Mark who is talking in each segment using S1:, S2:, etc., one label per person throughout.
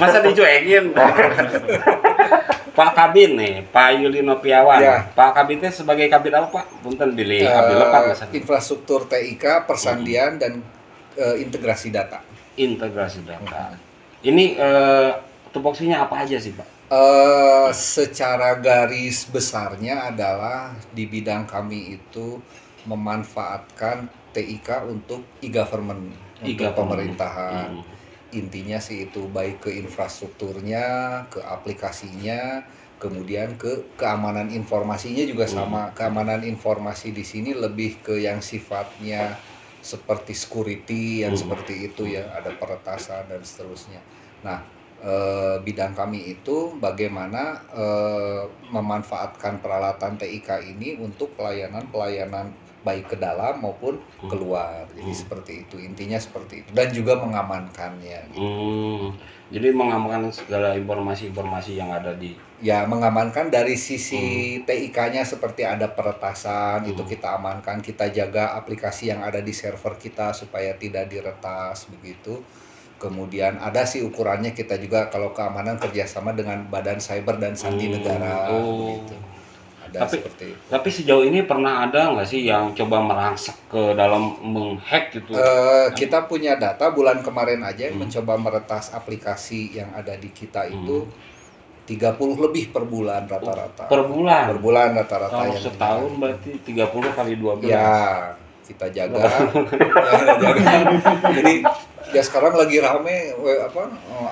S1: Masa dicuekin? Pak Kabin nih, Pak Yuli Nopiawan.
S2: Ya.
S1: Pak Kabin itu sebagai kabin apa Pak? Punten pilih kabin lepat masa.
S2: Infrastruktur TIK, persandian dan integrasi data.
S1: Integrasi data. Ini tupoksinya apa aja sih Pak?
S2: Secara garis besarnya adalah di bidang kami itu memanfaatkan TIK untuk e-government, untuk pemerintahan. Intinya sih itu baik ke infrastrukturnya, ke aplikasinya, kemudian ke keamanan informasinya juga sama. Keamanan informasi di sini lebih ke yang sifatnya seperti security yang seperti itu ya, ada peretasan dan seterusnya. Nah, bidang kami itu bagaimana memanfaatkan peralatan TIK ini untuk pelayanan baik ke dalam maupun keluar. Jadi seperti itu, intinya seperti itu, dan juga mengamankannya gitu.
S1: Jadi mengamankan segala informasi-informasi yang ada di
S2: mengamankan dari sisi TIK-nya, seperti ada peretasan itu kita amankan, kita jaga aplikasi yang ada di server kita supaya tidak diretas begitu. Kemudian ada sih ukurannya, kita juga kalau keamanan kerjasama dengan Badan Cyber dan Sandi Negara begitu.
S1: Tapi sejauh ini pernah ada nggak sih yang coba merangsek ke dalam menghack gitu?
S2: Kita punya data bulan kemarin aja yang mencoba meretas aplikasi yang ada di kita itu 30 lebih per bulan rata-rata.
S1: Per bulan?
S2: Per bulan rata-rata.
S1: Kalau setahun berarti 30 kali 12.
S2: Ya, kita jaga. Jadi ya sekarang lagi rame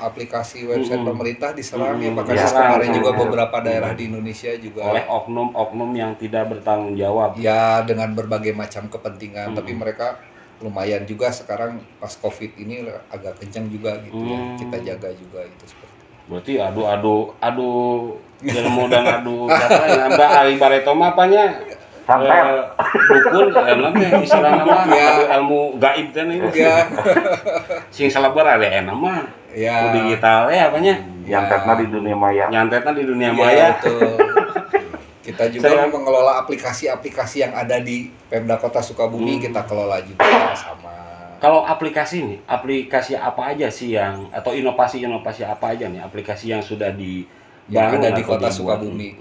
S2: aplikasi website pemerintah diserang ya, bahkan kemarin juga beberapa daerah di Indonesia juga
S1: oleh oknum-oknum yang tidak bertanggung jawab.
S2: Ya, dengan berbagai macam kepentingan, tapi mereka lumayan juga sekarang pas Covid ini agak kencang juga gitu ya. Kita jaga juga itu seperti.
S1: Berarti adu ilmu dan adu apa ya, Mbak Ali Bareto apanya? Dukun namanya istilah nama adu ilmu gaib kan ini.
S2: Ya.
S1: Sing salabar ada nama.
S2: Ya.
S1: Digital ya apanya?
S3: Nyantetna di dunia maya.
S1: Nyantetna di dunia maya.
S2: Betul. Kita juga mengelola aplikasi-aplikasi yang ada di Pemda Kota Sukabumi, kita kelola juga sama.
S1: Kalau aplikasi nih, aplikasi apa aja sih yang atau inovasi-inovasi apa aja nih aplikasi yang sudah
S2: yang ada di Kota Sukabumi?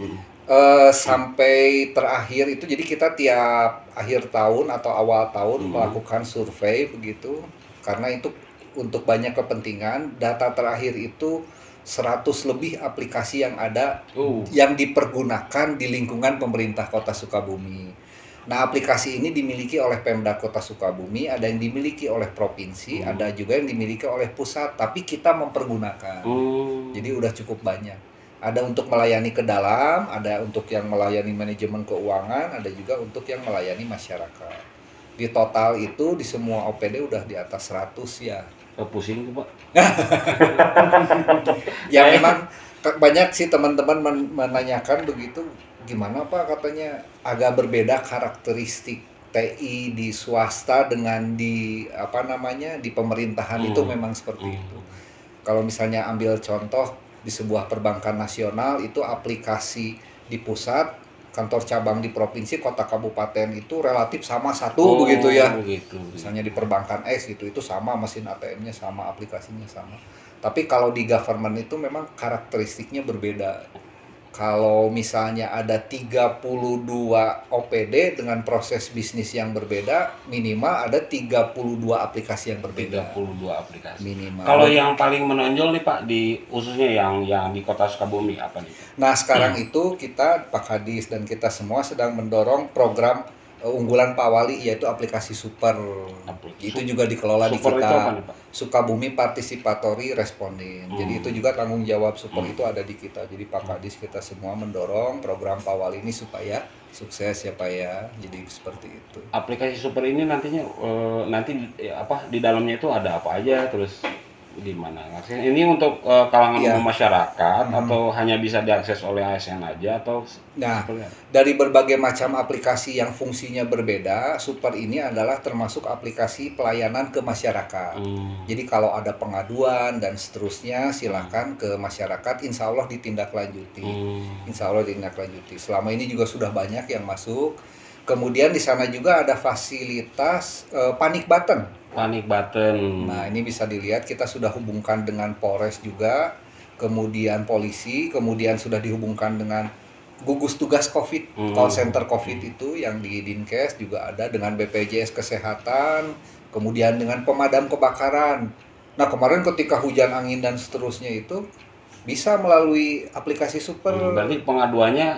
S2: Sampai terakhir itu, jadi kita tiap akhir tahun atau awal tahun melakukan survei begitu, karena itu untuk banyak kepentingan. Data terakhir itu 100 lebih aplikasi yang ada yang dipergunakan di lingkungan pemerintah Kota Sukabumi. Nah, aplikasi ini dimiliki oleh Pemda Kota Sukabumi, ada yang dimiliki oleh provinsi, ada juga yang dimiliki oleh pusat, tapi kita mempergunakan. Jadi udah cukup banyak. Ada untuk melayani ke dalam, ada untuk yang melayani manajemen keuangan, ada juga untuk yang melayani masyarakat. Di total itu di semua OPD udah di atas 100 ya.
S1: Pusing tuh Pak.
S2: Ya memang banyak sih teman-teman menanyakan begitu, gimana Pak, katanya agak berbeda karakteristik TI di swasta dengan di di pemerintahan. Itu memang seperti itu. Kalau misalnya ambil contoh di sebuah perbankan nasional, itu aplikasi di pusat, kantor cabang di provinsi, kota kabupaten itu relatif sama satu begitu ya. Misalnya di perbankan X gitu, itu sama, mesin ATM-nya sama, aplikasinya sama. Tapi kalau di government itu memang karakteristiknya berbeda. Kalau misalnya ada 32 OPD dengan proses bisnis yang berbeda, minimal ada 32 aplikasi yang berbeda.
S1: 32 aplikasi.
S2: Minimal.
S1: Kalau yang paling menonjol nih Pak, di khususnya yang di Kota Sukabumi apa nih?
S2: Nah, sekarang itu kita, Pak Kadis dan kita semua sedang mendorong program unggulan Pak Wali, yaitu aplikasi Super. Itu juga dikelola di kita. Itu apa nih, Pak? Sukabumi Participatory Responding. Jadi itu juga tanggung jawab Super itu ada di kita. Jadi Pak Kadis kita semua mendorong program Pak Wali ini supaya sukses ya Pak ya. Jadi seperti itu.
S1: Aplikasi Super ini nantinya di dalamnya itu ada apa aja, terus di mana? Ini untuk kalangan umum masyarakat atau hanya bisa diakses oleh ASN aja atau?
S2: Nah, dari berbagai macam aplikasi yang fungsinya berbeda, Super ini adalah termasuk aplikasi pelayanan ke masyarakat. Jadi kalau ada pengaduan dan seterusnya, silakan ke masyarakat, insya Allah ditindaklanjuti. Insya Allah ditindaklanjuti. Selama ini juga sudah banyak yang masuk. Kemudian di sana juga ada fasilitas panic button.
S1: Panic button.
S2: Nah, ini bisa dilihat kita sudah hubungkan dengan Polres juga, kemudian polisi, kemudian sudah dihubungkan dengan gugus tugas COVID, call center COVID itu yang di Dinkes juga ada, dengan BPJS Kesehatan, kemudian dengan pemadam kebakaran. Nah, kemarin ketika hujan angin dan seterusnya itu bisa melalui aplikasi Super.
S1: Berarti pengaduannya